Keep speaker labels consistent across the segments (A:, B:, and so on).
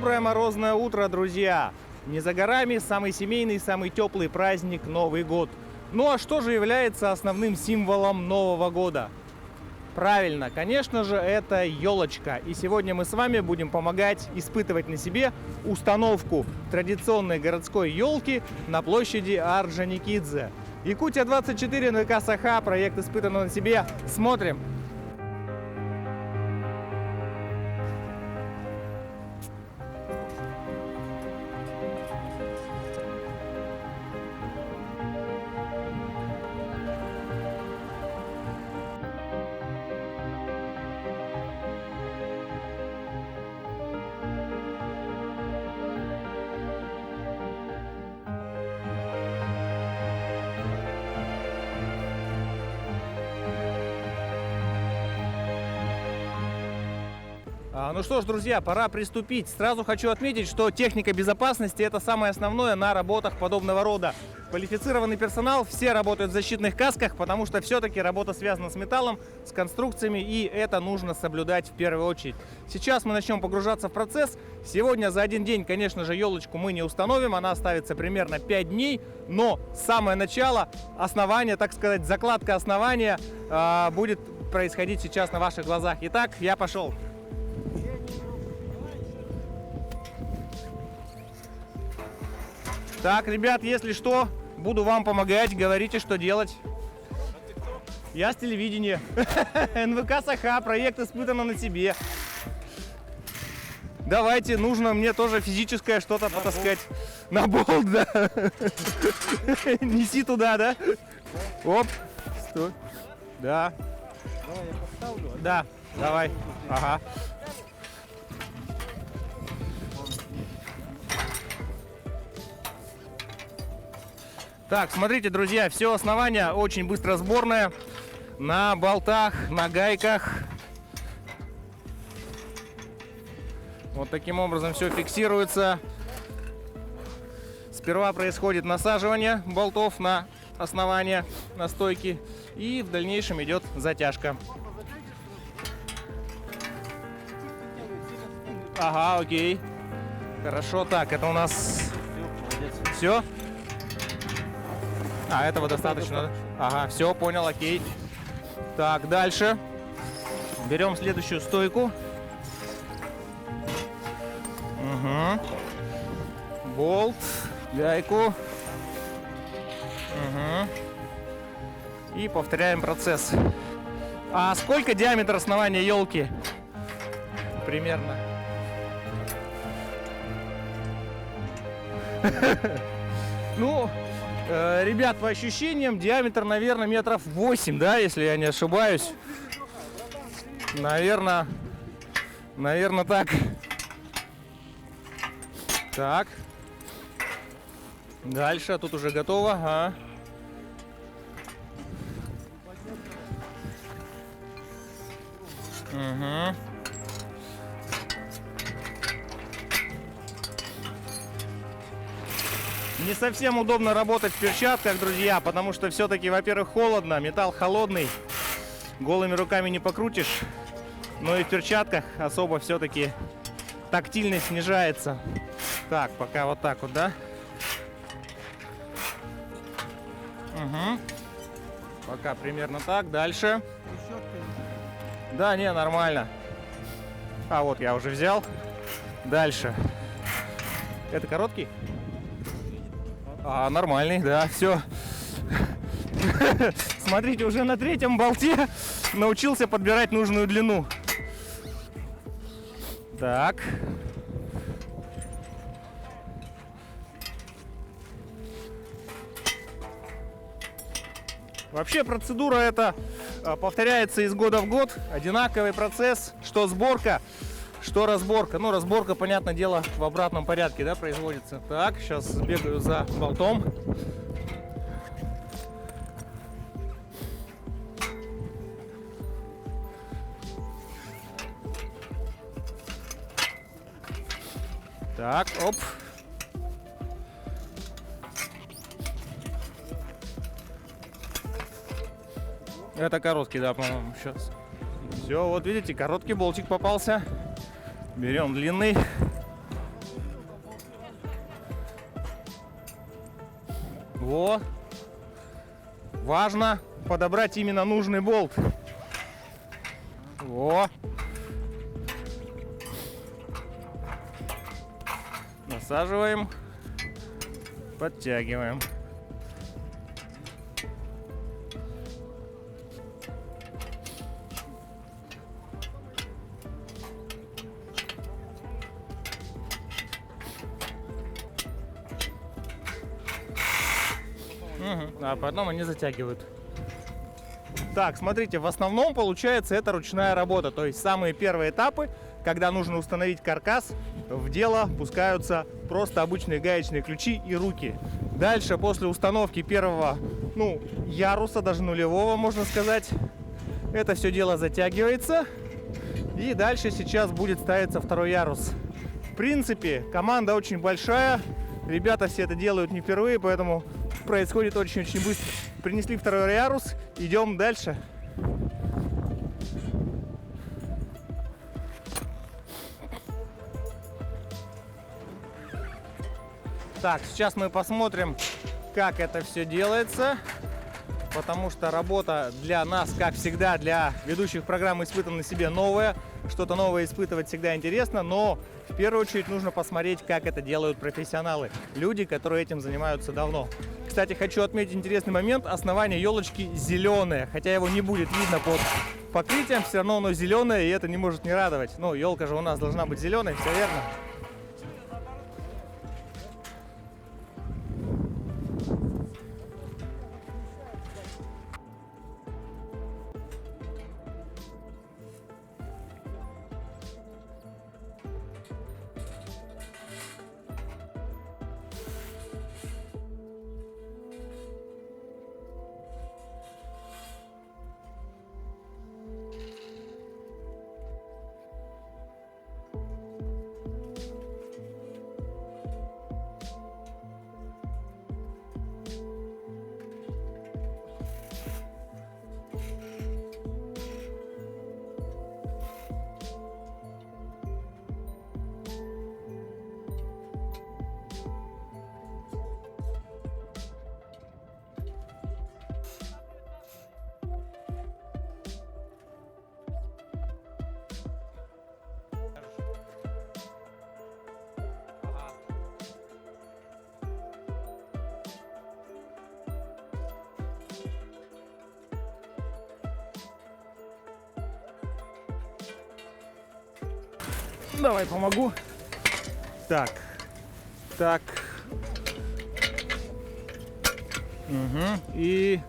A: Доброе морозное утро, друзья! Не за горами самый семейный, самый теплый праздник Новый год. Ну а что же является основным символом Нового года? Правильно, конечно же, это елочка. И сегодня мы с вами будем помогать испытывать на себе установку традиционной городской елки на площади Орджоникидзе. Якутия 24, НВК Саха, проект испытан на себе. Смотрим! Ну что ж, друзья, пора приступить. Сразу хочу отметить, что техника безопасности – это самое основное на работах подобного рода. Квалифицированный персонал, все работают в защитных касках, потому что все-таки работа связана с металлом, с конструкциями, и это нужно соблюдать в первую очередь. Сейчас мы начнем погружаться в процесс. Сегодня за один день, конечно же, елочку мы не установим, она оставится примерно 5 дней, но самое начало, основание, так сказать, закладка основания будет происходить сейчас на ваших глазах. Итак, я пошел. Так, ребят, если что, буду вам помогать, говорите, что делать. Я с телевидения. НВК Саха, проект испытан на себе. Давайте, нужно мне тоже физическое что-то потаскать. На болт, да. Неси туда, да? Оп, стой. Да.
B: Давай я поставлю.
A: Да, давай. Ага. Так, смотрите, друзья, все основание очень быстро сборное. На болтах, на гайках. Вот таким образом все фиксируется. Сперва происходит насаживание болтов на основание, на стойки. И в дальнейшем идет затяжка. Ага, окей. Хорошо, так, это у нас все. А, этого достаточно. Ага, все, понял, окей. Так, дальше. Берем следующую стойку. Угу. Болт, гайку. Угу. И повторяем процесс. А сколько диаметр основания елки? Примерно. Ну... Ребят, по ощущениям, диаметр, наверное, метров 8, да, если я не ошибаюсь. Наверное, так. Так. Дальше, тут уже готово. Ага. Угу. Не совсем удобно работать в перчатках, друзья, потому что все-таки, во-первых, холодно, металл холодный, голыми руками не покрутишь, но и в перчатках особо все-таки тактильность снижается. Так, пока вот так вот, да? Угу. Пока примерно так, дальше. Да, не, нормально. А вот я уже взял. Дальше. Это короткий? А, нормальный, да, все. Смотрите, уже на третьем болте научился подбирать нужную длину. Так. Вообще процедура эта повторяется из года в год. Одинаковый процесс, что сборка, что разборка. Ну, разборка, понятное дело, в обратном порядке, да, производится. Так, сейчас сбегаю за болтом. Так, оп. Это короткий, да, по-моему, сейчас. Все, вот видите, короткий болтик попался. Берем длинный. Во. Важно подобрать именно нужный болт. Во. Насаживаем. Подтягиваем. А потом они затягивают. Так, смотрите, в основном получается это ручная работа. То есть самые первые этапы, когда нужно установить каркас, в дело пускаются просто обычные гаечные ключи и руки. Дальше, после установки первого, яруса, даже нулевого, можно сказать, это все дело затягивается. И дальше сейчас будет ставиться второй ярус. В принципе, команда очень большая. Ребята все это делают не впервые, поэтому происходит очень-очень быстро. Принесли второй ярус, идем дальше. Так, сейчас мы посмотрим, как это все делается, потому что работа для нас, как всегда, для ведущих программ «Испытан на себе» новая. Что-то новое испытывать всегда интересно, но в первую очередь нужно посмотреть, как это делают профессионалы, люди, которые этим занимаются давно. Кстати, хочу отметить интересный момент. Основание елочки зеленое, хотя его не будет видно под покрытием, все равно оно зеленое, и это не может не радовать. Елка же у нас должна быть зеленой, все верно. Давай помогу. Так. И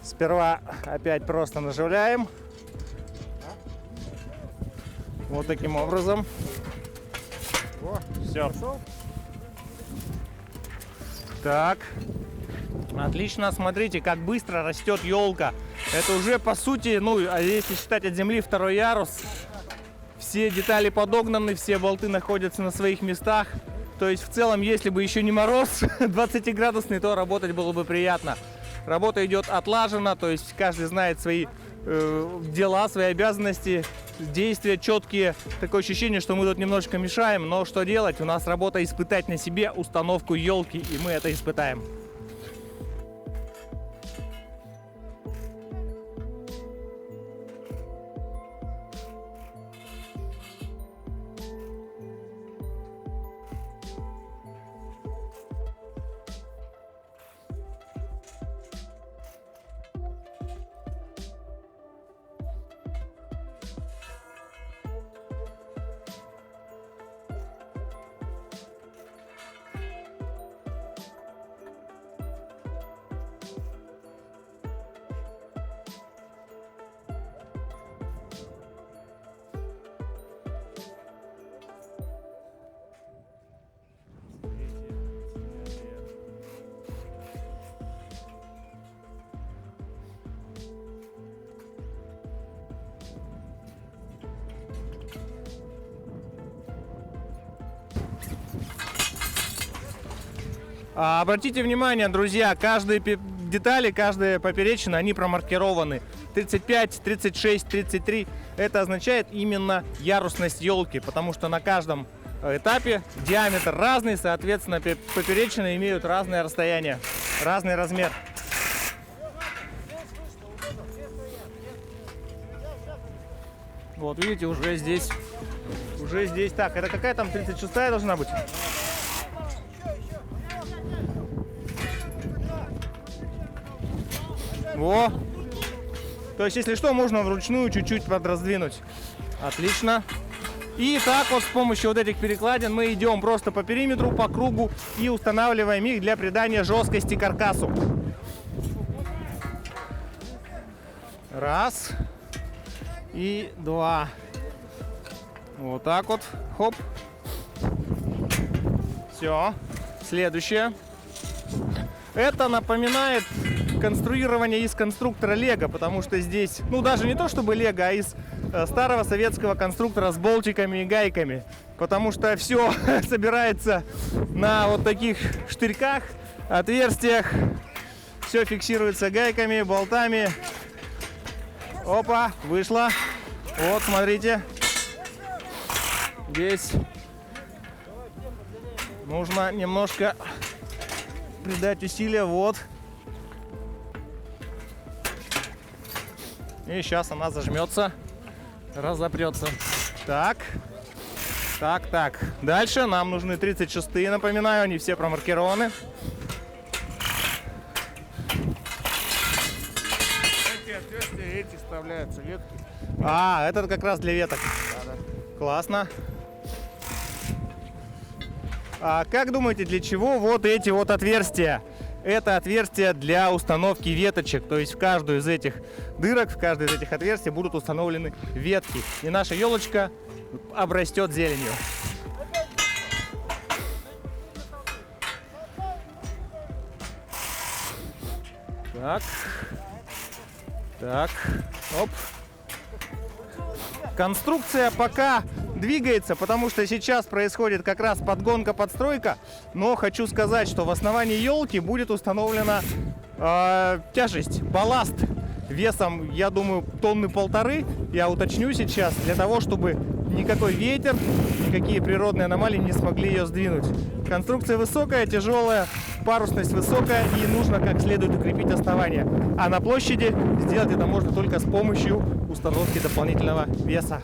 A: сперва опять просто наживляем. Вот таким образом. Все. Так. Отлично. Смотрите, как быстро растет елка. Это уже по сути, а если считать от земли, второй ярус. Все детали подогнаны, все болты находятся на своих местах. То есть в целом, если бы еще не мороз 20-градусный, то работать было бы приятно. Работа идет отлаженно, то есть каждый знает свои дела, свои обязанности, действия четкие. Такое ощущение, что мы тут немножечко мешаем, но что делать? У нас работа испытать на себе установку елки, и мы это испытаем. Обратите внимание, друзья, каждые детали, каждая поперечина, они промаркированы. 35, 36, 33. Это означает именно ярусность елки, потому что на каждом этапе. Диаметр разный, соответственно, поперечины имеют разное расстояние, разный размер. Вот видите, уже здесь. Так, это какая там 36-я должна быть? Во! То есть, если что, можно вручную чуть-чуть подраздвинуть. Отлично. И так вот с помощью вот этих перекладин мы идем просто по периметру, по кругу и устанавливаем их для придания жесткости каркасу. Раз. И два. Вот так вот. Хоп. Все. Следующее. Это напоминает конструирование из конструктора Лего, потому что здесь, ну даже не то чтобы Лего, а из старого советского конструктора с болтиками и гайками. Потому что все собирается на вот таких штырьках, отверстиях. Все фиксируется гайками, болтами. Опа, вышло. Вот, смотрите. Здесь нужно немножко придать усилия. Вот. И сейчас она зажмется, разопрется. Так. Дальше нам нужны 36-е, напоминаю, они все промаркированы.
B: Эти отверстия, эти вставляются ветки.
A: А, это как раз для веток.
B: Да.
A: Классно. А как думаете, для чего вот эти вот отверстия? Это отверстия для установки веточек. То есть в каждую из этих дырок, в каждое из этих отверстий будут установлены ветки. И наша елочка обрастет зеленью. Так. Оп. Конструкция пока двигается, потому что сейчас происходит как раз подгонка, подстройка. Но хочу сказать, что в основании елки будет установлена тяжесть, балласт весом, я думаю, 1,5 тонны. Я уточню сейчас, для того, чтобы никакой ветер, никакие природные аномалии не смогли ее сдвинуть. Конструкция высокая, тяжелая, парусность высокая, и нужно как следует укрепить основание. А на площади сделать это можно только с помощью установки дополнительного веса.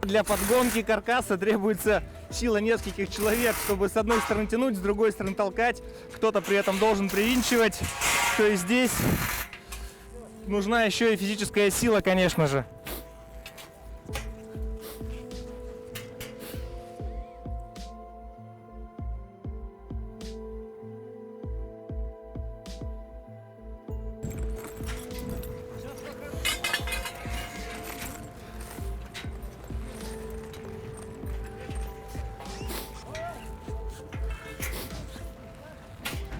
A: Для подгонки каркаса требуется сила нескольких человек, чтобы с одной стороны тянуть, с другой стороны толкать. Кто-то при этом должен привинчивать. То есть здесь нужна еще и физическая сила, конечно же.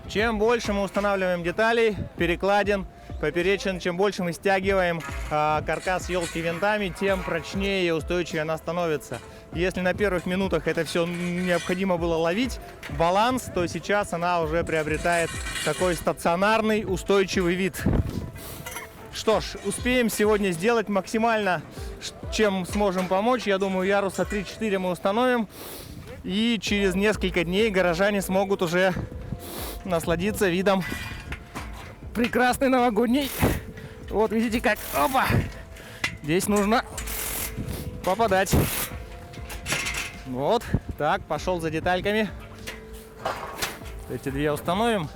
A: Чем больше мы устанавливаем деталей, перекладин, поперечин, чем больше мы стягиваем каркас елки винтами, тем прочнее и устойчивее она становится. Если на первых минутах это все необходимо было ловить, баланс, то сейчас она уже приобретает такой стационарный, устойчивый вид. Что ж, успеем сегодня сделать максимально, чем сможем помочь. Я думаю, яруса 3-4 мы установим. И через несколько дней горожане смогут уже насладиться видом прекрасный новогодний. Вот видите как, опа, здесь нужно попадать. Вот, так, пошел за детальками. Эти две установим.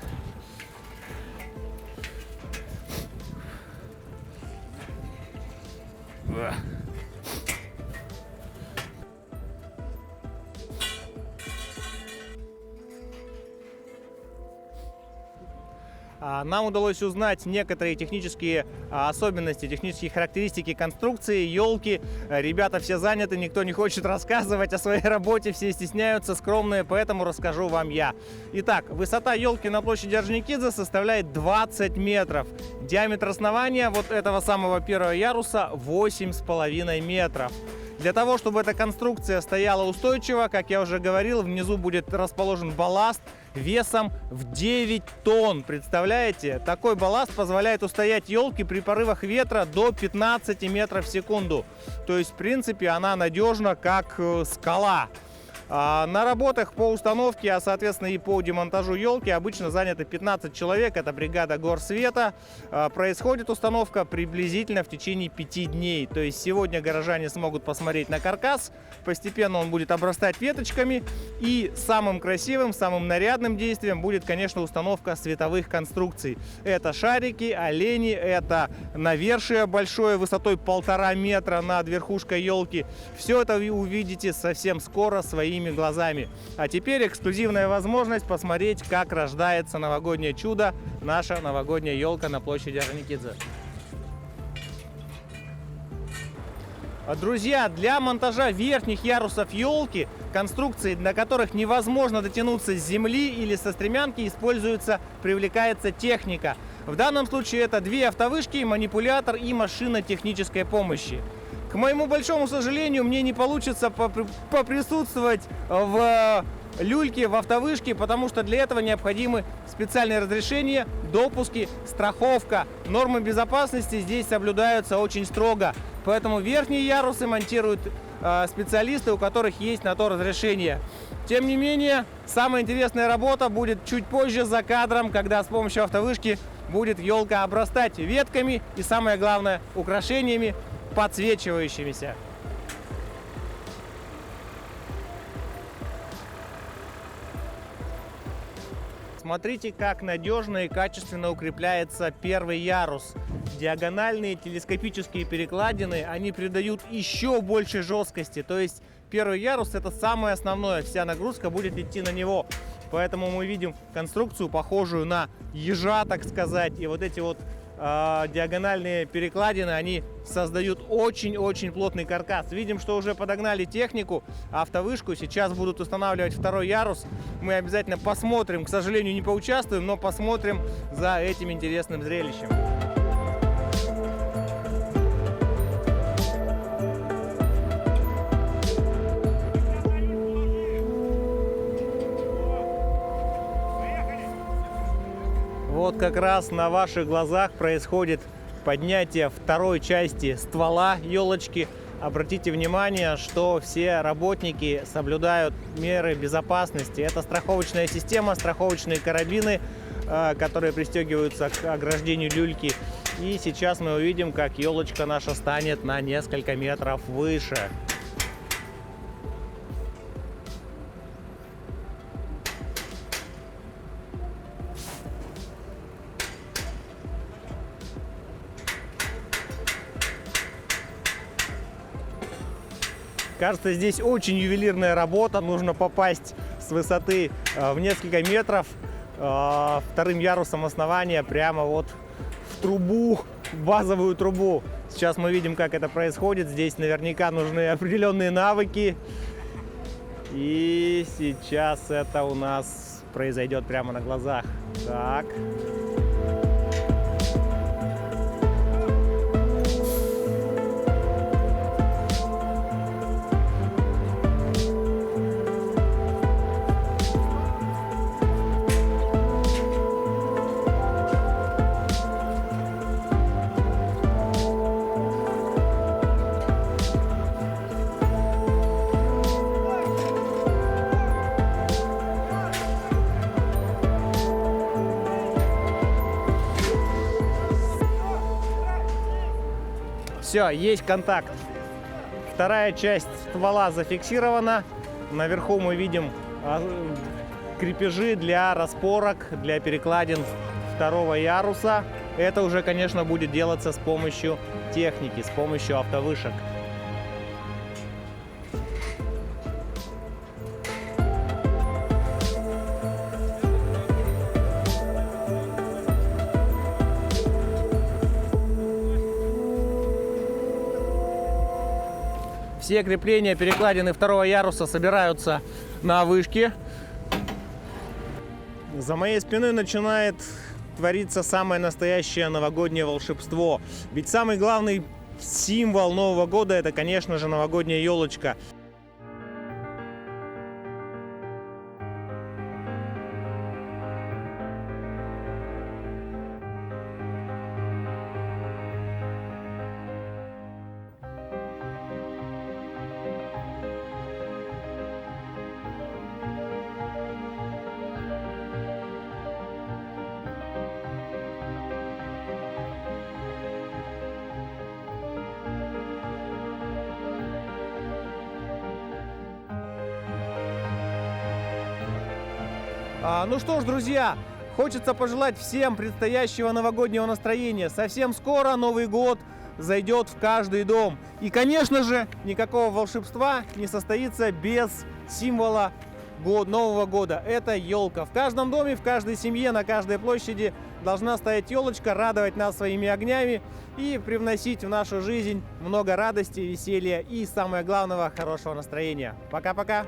A: Нам удалось узнать некоторые технические особенности, технические характеристики конструкции елки. Ребята все заняты, никто не хочет рассказывать о своей работе, все стесняются, скромные, поэтому расскажу вам я. Итак, высота елки на площади Орджоникидзе составляет 20 метров. Диаметр основания вот этого самого первого яруса 8,5 метров. Для того, чтобы эта конструкция стояла устойчиво, как я уже говорил, внизу будет расположен балласт весом в 9 тонн. Представляете? Такой балласт позволяет устоять елке при порывах ветра до 15 метров в секунду. То есть, в принципе, она надежна, как скала. На работах по установке, а соответственно и по демонтажу елки обычно занято 15 человек. Это бригада горсвета. Происходит установка приблизительно в течение 5 дней. То есть сегодня горожане смогут посмотреть на каркас. Постепенно он будет обрастать веточками. И самым красивым, самым нарядным действием будет, конечно, установка световых конструкций. Это шарики, олени, это навершие большое высотой 1,5 метра над верхушкой елки. Все это вы увидите совсем скоро своими глазами. А теперь эксклюзивная возможность посмотреть, как рождается новогоднее чудо, наша новогодняя елка на площади Орджоникидзе. Друзья, для монтажа верхних ярусов елки, конструкции, на которых невозможно дотянуться с земли или со стремянки, привлекается техника. В данном случае это 2 автовышки, манипулятор и машина технической помощи. К моему большому сожалению, мне не получится поприсутствовать в люльке, в автовышке, потому что для этого необходимы специальные разрешения, допуски, страховка. Нормы безопасности здесь соблюдаются очень строго. Поэтому верхние ярусы монтируют специалисты, у которых есть на то разрешение. Тем не менее, самая интересная работа будет чуть позже за кадром, когда с помощью автовышки будет елка обрастать ветками и, самое главное, украшениями, подсвечивающимися. Смотрите, как надежно и качественно укрепляется первый ярус. Диагональные телескопические перекладины, они придают еще больше жесткости. То есть первый ярус — это самое основное, вся нагрузка будет идти на него. Поэтому мы видим конструкцию, похожую на ежа, так сказать. И вот эти вот диагональные перекладины, они создают очень-очень плотный каркас. Видим, что уже подогнали технику, автовышку. Сейчас будут устанавливать второй ярус. Мы обязательно посмотрим, к сожалению, не поучаствуем, но посмотрим за этим интересным зрелищем. Вот как раз на ваших глазах происходит поднятие второй части ствола елочки. Обратите внимание, что все работники соблюдают меры безопасности. Это страховочная система, страховочные карабины, которые пристегиваются к ограждению люльки. И сейчас мы увидим, как елочка наша станет на несколько метров выше. Кажется, здесь очень ювелирная работа. Нужно попасть с высоты в несколько метров вторым ярусом основания прямо вот в трубу, в базовую трубу. Сейчас мы видим, как это происходит. Здесь наверняка нужны определенные навыки. И сейчас это у нас произойдет прямо на глазах. Так. Все, есть контакт. Вторая часть ствола зафиксирована. Наверху мы видим крепежи для распорок, для перекладин второго яруса. Это уже, конечно, будет делаться с помощью техники, с помощью автовышек. Все крепления перекладины второго яруса собираются на вышке. За моей спиной начинает твориться самое настоящее новогоднее волшебство. Ведь самый главный символ Нового года — это, конечно же, новогодняя елочка. Ну что ж, друзья, хочется пожелать всем предстоящего новогоднего настроения. Совсем скоро Новый год зайдет в каждый дом. И, конечно же, никакого волшебства не состоится без символа Нового года. Это елка. В каждом доме, в каждой семье, на каждой площади должна стоять елочка, радовать нас своими огнями и привносить в нашу жизнь много радости, веселья и, самое главное, хорошего настроения. Пока-пока!